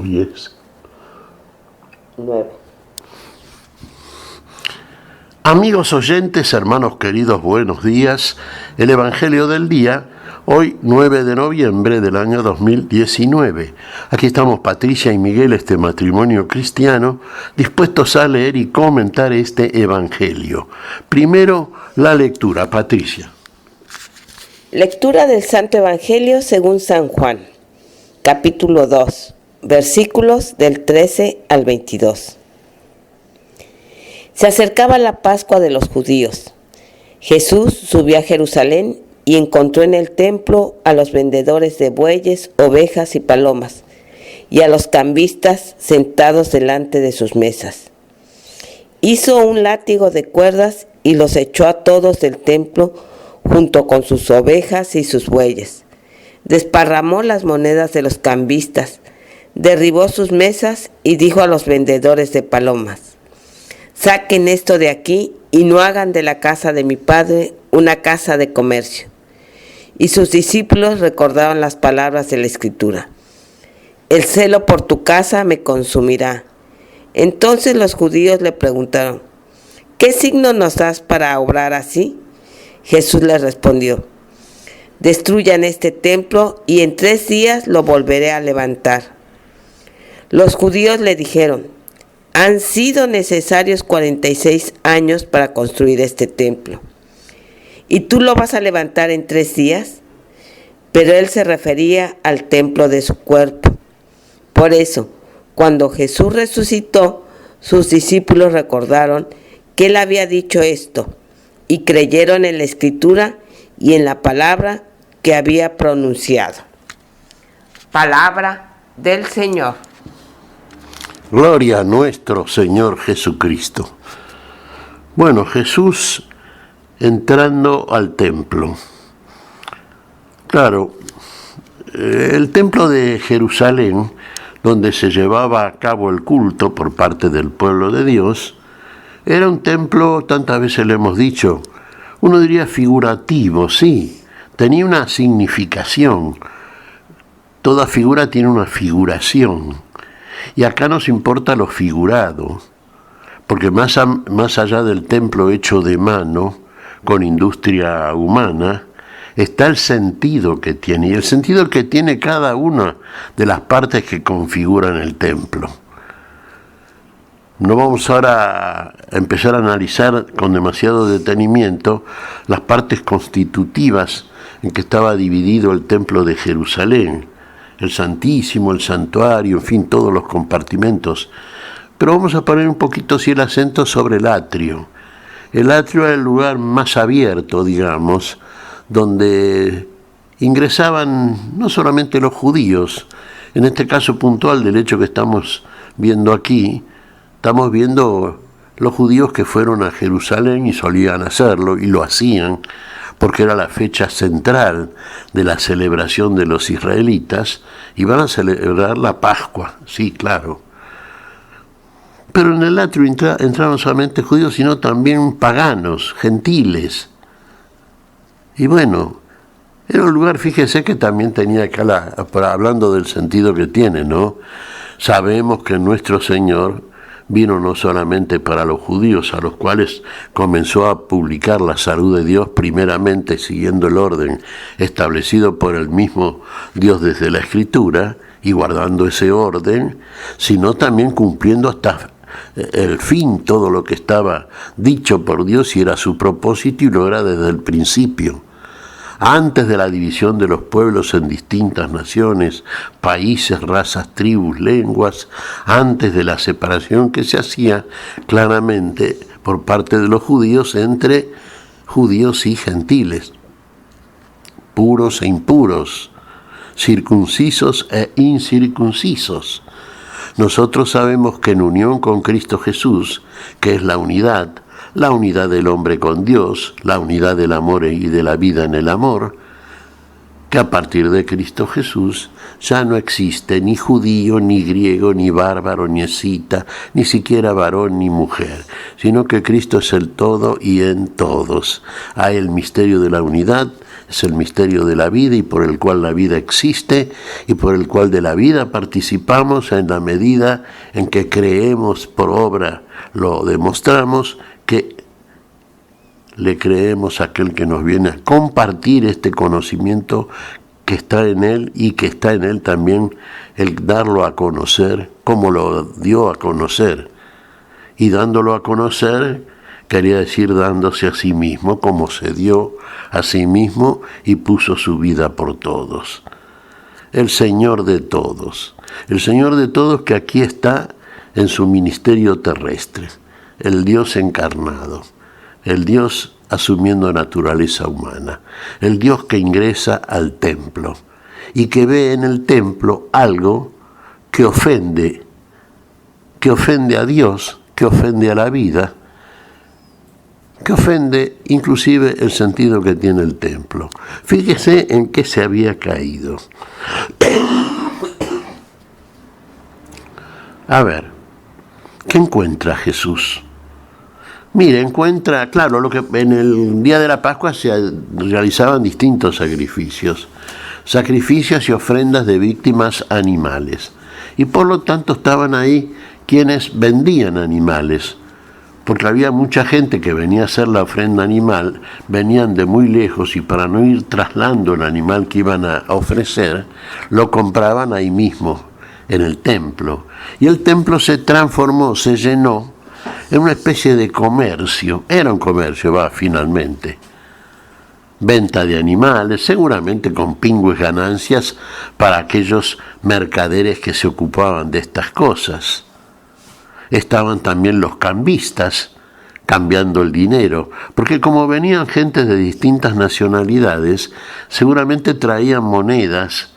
Hoy es 9. Amigos oyentes, hermanos queridos, buenos días. El Evangelio del día, hoy 9 de noviembre del año 2019. Aquí estamos Patricia y Miguel, este matrimonio cristiano, dispuestos a leer y comentar este Evangelio. Primero, la lectura. Patricia. Lectura del Santo Evangelio según San Juan, capítulo 2, versículos del 13 al 22. Se acercaba la Pascua de los judíos. Jesús subió a Jerusalén y encontró en el templo a los vendedores de bueyes, ovejas y palomas, y a los cambistas sentados delante de sus mesas. Hizo un látigo de cuerdas y los echó a todos del templo junto con sus ovejas y sus bueyes. Desparramó las monedas de los cambistas, derribó sus mesas y dijo a los vendedores de palomas: «Saquen esto de aquí y no hagan de la casa de mi Padre una casa de comercio». Y sus discípulos recordaron las palabras de la Escritura: «El celo por tu casa me consumirá». Entonces los judíos le preguntaron: «¿Qué signo nos das para obrar así?». Jesús les respondió: «Destruyan este templo y en 3 días lo volveré a levantar». Los judíos le dijeron: «Han sido necesarios 46 años para construir este templo, ¿y tú lo vas a levantar en 3 días? Pero él se refería al templo de su cuerpo. Por eso, cuando Jesús resucitó, sus discípulos recordaron que él había dicho esto y creyeron en la Escritura y en la palabra que había pronunciado. Palabra del Señor. Gloria a nuestro Señor Jesucristo. Bueno, Jesús entrando al templo. Claro, el templo de Jerusalén, donde se llevaba a cabo el culto por parte del pueblo de Dios, era un templo, tantas veces le hemos dicho, uno diría figurativo, sí, tenía una significación. Toda figura tiene una figuración. Y acá nos importa lo figurado, porque más allá del templo hecho de mano, con industria humana, está el sentido que tiene, y el sentido que tiene cada una de las partes que configuran el templo. No vamos ahora a empezar a analizar con demasiado detenimiento las partes constitutivas en que estaba dividido el templo de Jerusalén, el Santísimo, el Santuario, en fin, todos los compartimentos. Pero vamos a poner un poquito sí el acento sobre el atrio. El atrio era el lugar más abierto, digamos, donde ingresaban no solamente los judíos, en este caso puntual del hecho que estamos viendo aquí, estamos viendo los judíos que fueron a Jerusalén y solían hacerlo, y lo hacían, porque era la fecha central de la celebración de los israelitas, y van a celebrar la Pascua, sí, claro. Pero en el atrio entraron no solamente judíos, sino también paganos, gentiles. Y bueno, era un lugar, fíjese que también tenía acá, hablando del sentido que tiene, ¿no? Sabemos que nuestro Señor vino no solamente para los judíos, a los cuales comenzó a publicar la salud de Dios, primeramente siguiendo el orden establecido por el mismo Dios desde la Escritura, y guardando ese orden, sino también cumpliendo hasta el fin todo lo que estaba dicho por Dios y era su propósito, y lo era desde el principio. Antes de la división de los pueblos en distintas naciones, países, razas, tribus, lenguas, antes de la separación que se hacía claramente por parte de los judíos entre judíos y gentiles, puros e impuros, circuncisos e incircuncisos. Nosotros sabemos que en unión con Cristo Jesús, que es la unidad del hombre con Dios, la unidad del amor y de la vida en el amor, que a partir de Cristo Jesús ya no existe ni judío, ni griego, ni bárbaro, ni escita, ni siquiera varón ni mujer, sino que Cristo es el todo y en todos. Hay el misterio de la unidad, es el misterio de la vida y por el cual la vida existe y por el cual de la vida participamos en la medida en que creemos por obra, lo demostramos, que le creemos a aquel que nos viene a compartir este conocimiento que está en él y que está en él también el darlo a conocer como lo dio a conocer. Y dándolo a conocer quería decir dándose a sí mismo como se dio a sí mismo y puso su vida por todos. El Señor de todos que aquí está en su ministerio terrestre, el Dios encarnado, el Dios asumiendo naturaleza humana, el Dios que ingresa al templo y que ve en el templo algo que ofende a Dios, que ofende a la vida, que ofende inclusive el sentido que tiene el templo. Fíjese en qué se había caído. A ver, ¿qué encuentra Jesús? Mire, encuentra, claro, lo que en el día de la Pascua se realizaban distintos sacrificios y ofrendas de víctimas animales. Y por lo tanto estaban ahí quienes vendían animales, porque había mucha gente que venía a hacer la ofrenda animal, venían de muy lejos y para no ir trasladando el animal que iban a ofrecer, lo compraban ahí mismo, en el templo. Y el templo se transformó, se llenó en una especie de comercio, era un comercio, finalmente. Venta de animales, seguramente con pingües ganancias para aquellos mercaderes que se ocupaban de estas cosas. Estaban también los cambistas cambiando el dinero, porque como venían gente de distintas nacionalidades, seguramente traían monedas,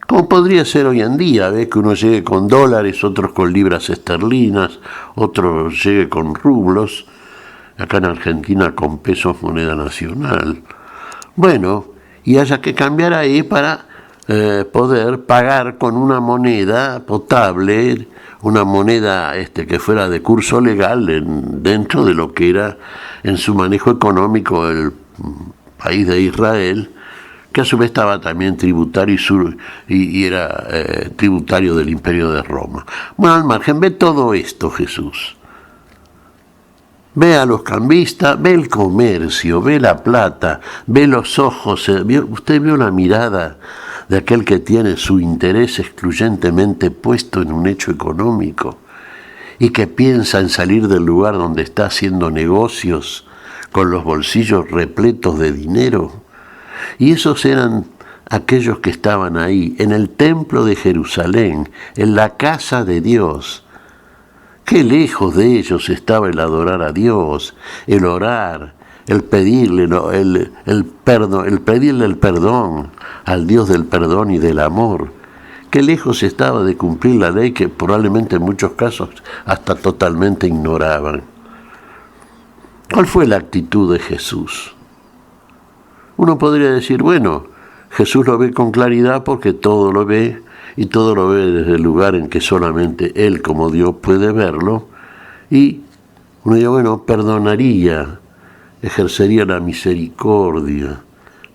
como podría ser hoy en día, que uno llegue con dólares, otros con libras esterlinas, otros llegue con rublos, acá en Argentina con pesos moneda nacional. Bueno, y haya que cambiar ahí para poder pagar con una moneda potable, una moneda que fuera de curso legal dentro de lo que era en su manejo económico el país de Israel, que a su vez estaba también tributario y era tributario del Imperio de Roma. Bueno, al margen, ve todo esto Jesús. Ve a los cambistas, ve el comercio, ve la plata, ve los ojos, usted vio la mirada de aquel que tiene su interés excluyentemente puesto en un hecho económico y que piensa en salir del lugar donde está haciendo negocios con los bolsillos repletos de dinero. Y esos eran aquellos que estaban ahí, en el templo de Jerusalén, en la casa de Dios. Qué lejos de ellos estaba el adorar a Dios, el orar, el pedirle el perdón al Dios del perdón y del amor. Qué lejos estaba de cumplir la ley que probablemente en muchos casos hasta totalmente ignoraban. ¿Cuál fue la actitud de Jesús? Uno podría decir, bueno, Jesús lo ve con claridad porque todo lo ve, y todo lo ve desde el lugar en que solamente Él como Dios puede verlo, y uno dice, bueno, perdonaría, ejercería la misericordia,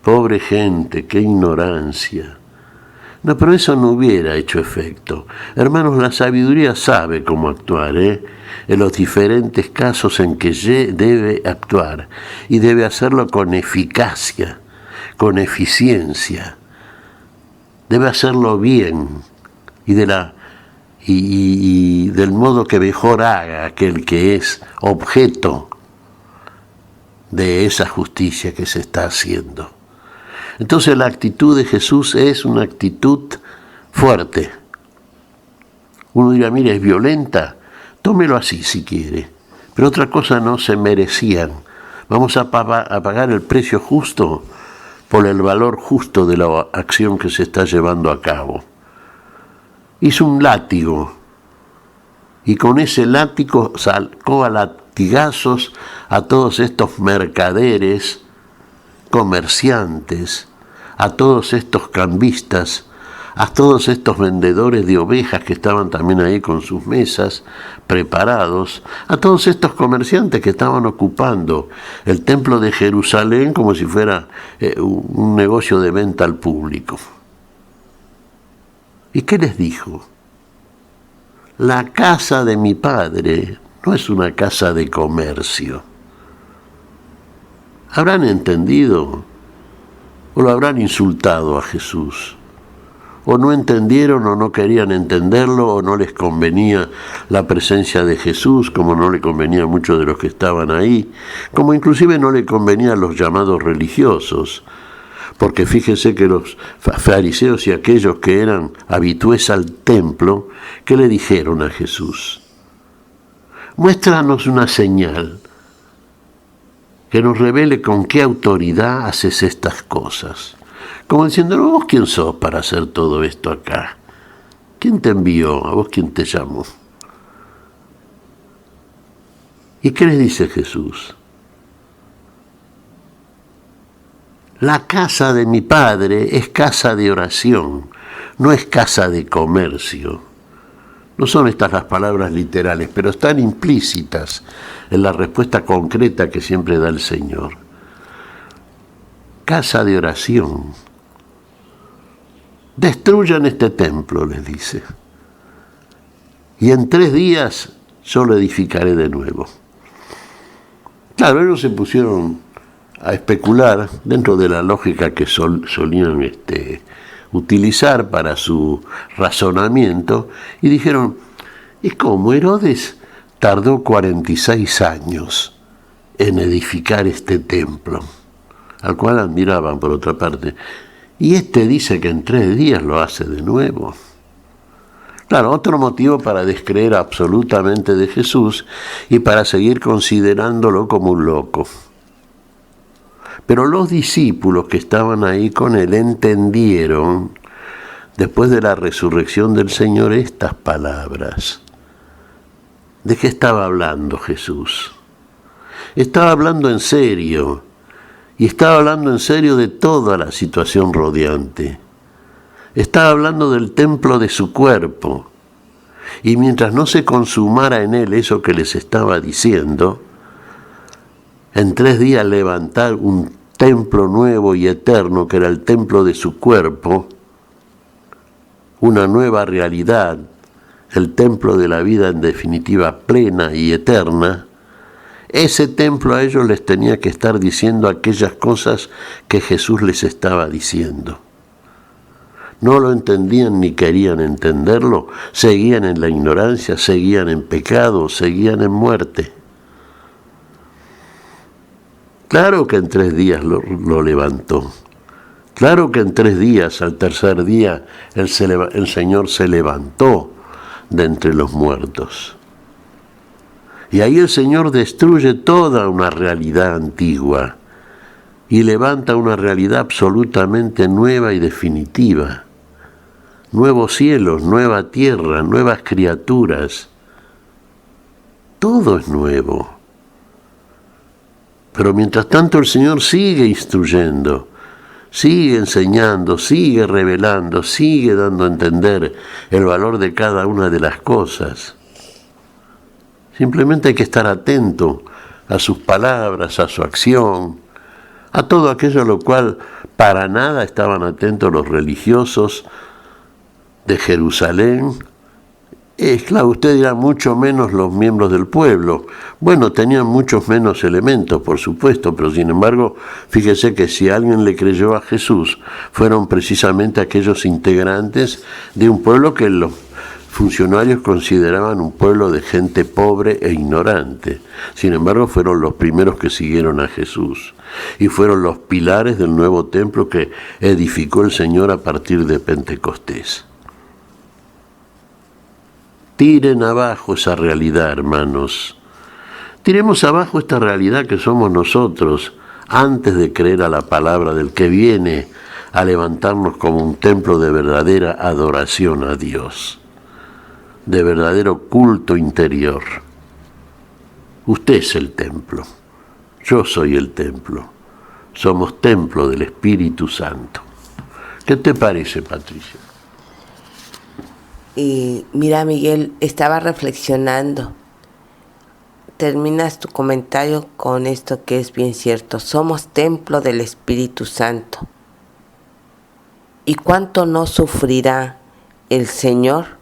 pobre gente, qué ignorancia. No, pero eso no hubiera hecho efecto. Hermanos, la sabiduría sabe cómo actuar, en los diferentes casos en que debe actuar, y debe hacerlo con eficacia, con eficiencia. Debe hacerlo bien y del modo que mejor haga aquel que es objeto de esa justicia que se está haciendo. Entonces la actitud de Jesús es una actitud fuerte. Uno dirá, mire, es violenta, tómelo así si quiere, pero otra cosa no se merecían. Vamos a pagar el precio justo por el valor justo de la acción que se está llevando a cabo. Hizo un látigo, y con ese látigo sacó a latigazos a todos estos mercaderes, comerciantes, a todos estos cambistas, a todos estos vendedores de ovejas que estaban también ahí con sus mesas preparados, a todos estos comerciantes que estaban ocupando el templo de Jerusalén como si fuera un negocio de venta al público. ¿Y qué les dijo? La casa de mi padre no es una casa de comercio. ¿Habrán entendido o lo habrán insultado a Jesús? O no entendieron o no querían entenderlo, o no les convenía la presencia de Jesús, como no le convenía a muchos de los que estaban ahí, como inclusive no le convenía a los llamados religiosos, porque fíjese que los fariseos y aquellos que eran habitués al templo, ¿qué le dijeron a Jesús? Muéstranos una señal que nos revele con qué autoridad haces estas cosas. Como diciendo, ¿vos quién sos para hacer todo esto acá? ¿Quién te envió? ¿A vos quién te llamó? ¿Y qué les dice Jesús? La casa de mi Padre es casa de oración, no es casa de comercio. No son estas las palabras literales, pero están implícitas en la respuesta concreta que siempre da el Señor. Casa de oración. Destruyan este templo, les dice, y en 3 días yo lo edificaré de nuevo. Claro, ellos se pusieron a especular dentro de la lógica que solían utilizar para su razonamiento, y dijeron, ¿y cómo Herodes tardó 46 años en edificar este templo? Al cual admiraban por otra parte. Y dice que en 3 días lo hace de nuevo. Claro, otro motivo para descreer absolutamente de Jesús y para seguir considerándolo como un loco. Pero los discípulos que estaban ahí con él entendieron, después de la resurrección del Señor, estas palabras. ¿De qué estaba hablando Jesús? Estaba hablando en serio. Y estaba hablando en serio de toda la situación rodeante. Estaba hablando del templo de su cuerpo. Y mientras no se consumara en él eso que les estaba diciendo, en 3 días levantar un templo nuevo y eterno, que era el templo de su cuerpo, una nueva realidad, el templo de la vida en definitiva plena y eterna, ese templo a ellos les tenía que estar diciendo aquellas cosas que Jesús les estaba diciendo. No lo entendían ni querían entenderlo, seguían en la ignorancia, seguían en pecado, seguían en muerte. Claro que en 3 días lo levantó. Claro que en 3 días, al tercer día, el Señor se levantó de entre los muertos. Y ahí el Señor destruye toda una realidad antigua y levanta una realidad absolutamente nueva y definitiva. Nuevos cielos, nueva tierra, nuevas criaturas. Todo es nuevo. Pero mientras tanto el Señor sigue instruyendo, sigue enseñando, sigue revelando, sigue dando a entender el valor de cada una de las cosas. Simplemente hay que estar atento a sus palabras, a su acción, a todo aquello a lo cual para nada estaban atentos los religiosos de Jerusalén. Claro, usted dirá, mucho menos los miembros del pueblo. Bueno, tenían muchos menos elementos, por supuesto, pero sin embargo, fíjese que si alguien le creyó a Jesús, fueron precisamente aquellos integrantes de un pueblo que los funcionarios consideraban un pueblo de gente pobre e ignorante. Sin embargo, fueron los primeros que siguieron a Jesús y fueron los pilares del nuevo templo que edificó el Señor a partir de Pentecostés. Tiren abajo esa realidad, hermanos. Tiremos abajo esta realidad que somos nosotros antes de creer a la palabra del que viene a levantarnos como un templo de verdadera adoración a Dios, de verdadero culto interior. Usted es el templo, yo soy el templo, somos templo del Espíritu Santo. ¿Qué te parece, Patricia? Y mira, Miguel, estaba reflexionando. Terminas tu comentario con esto que es bien cierto. Somos templo del Espíritu Santo. ¿Y cuánto no sufrirá el Señor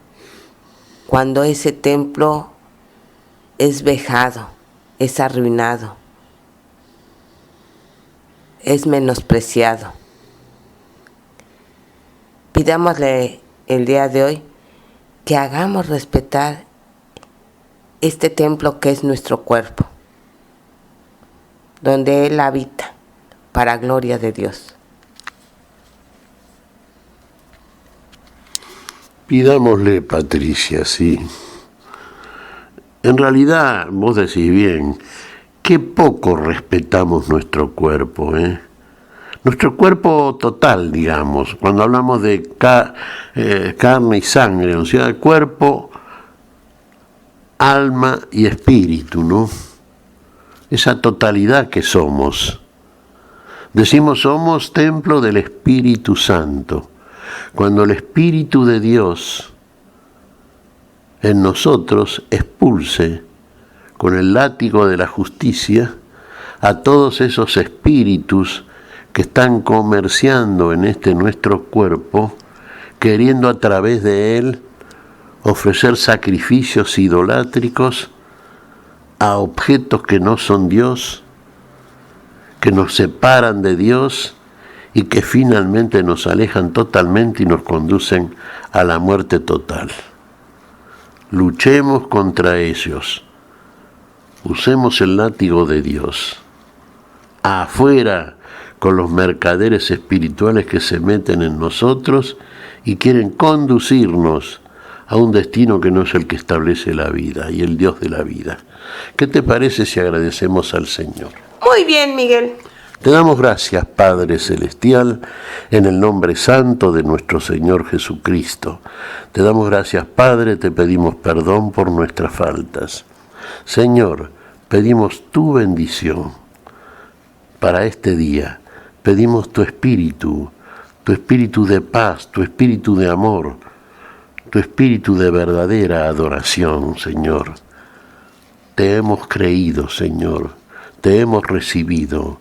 cuando ese templo es vejado, es arruinado, es menospreciado? Pidámosle el día de hoy que hagamos respetar este templo que es nuestro cuerpo, donde Él habita, para gloria de Dios. Pidámosle, Patricia, sí. En realidad, vos decís bien, qué poco respetamos nuestro cuerpo, ¿eh? Nuestro cuerpo total, digamos, cuando hablamos de carne y sangre, o sea, el cuerpo, alma y espíritu, ¿no? Esa totalidad que somos. Decimos somos templo del Espíritu Santo. Cuando el Espíritu de Dios en nosotros expulse con el látigo de la justicia a todos esos espíritus que están comerciando en este nuestro cuerpo, queriendo a través de él ofrecer sacrificios idolátricos a objetos que no son Dios, que nos separan de Dios y que finalmente nos alejan totalmente y nos conducen a la muerte total. Luchemos contra ellos. Usemos el látigo de Dios. Afuera con los mercaderes espirituales que se meten en nosotros y quieren conducirnos a un destino que no es el que establece la vida y el Dios de la vida. ¿Qué te parece si agradecemos al Señor? Muy bien, Miguel. Te damos gracias, Padre Celestial, en el nombre santo de nuestro Señor Jesucristo. Te damos gracias, Padre, te pedimos perdón por nuestras faltas. Señor, pedimos tu bendición para este día. Pedimos tu espíritu de paz, tu espíritu de amor, tu espíritu de verdadera adoración, Señor. Te hemos creído, Señor, te hemos recibido.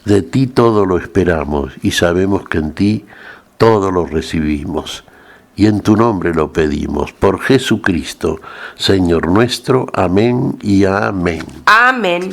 De ti todo lo esperamos y sabemos que en ti todo lo recibimos. Y en tu nombre lo pedimos, por Jesucristo, Señor nuestro. Amén y amén. Amén.